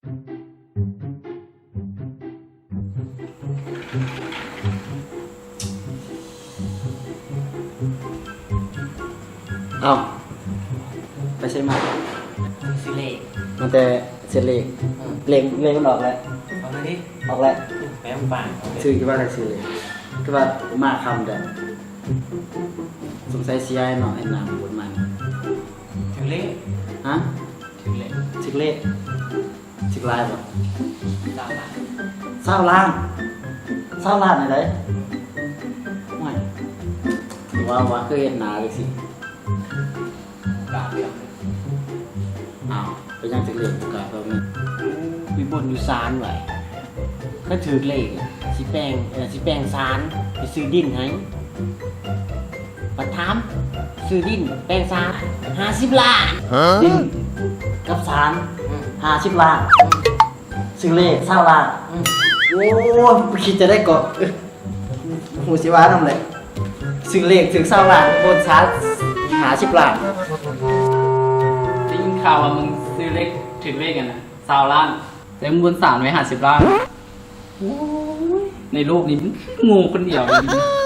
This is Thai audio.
เอาไปใช่ไหม สิเลข มันแต่เสียเลขมันออกแล้ว เอามาดิ ออกแล้ว แป๊บป่าน ชื่อคิดว่าอะไรชื่อเลยคิดว่ามาคำเดิมสงสัยเสียหน่อยนามบุญมัน ถึงเลข ฮะ ถึงเลข ชิกเลขชิกลายป่ะ ตามหลัง เศร้าล้านอะไรไม่ว่าเคยเห็นหนาเลยสิ กราบเดียว อ้าวไปยังชิกเลขกาแบบนี้ มีบนอยู่ซานไว้ก็ถือเลขสิแปลงซานไปซื้อดินให้ปัดถามซื้อดินแปลงซาน50 ล้าน ดินกับสาร50 ล้านชิกเลขเศร้าล้านโอ้คิดจะได้กดหูสิว้าทำเลยชิกเลขถึงเศร้าล้านบนสาร50 ล้าน ได้ยินข่าวว่ามึงซื้อเลขถึงเลขกันนะ20 ล้านแต่มึงบนศาลไว้50 ล้านในโลกนี้มึงงูคนเดียวจริงๆ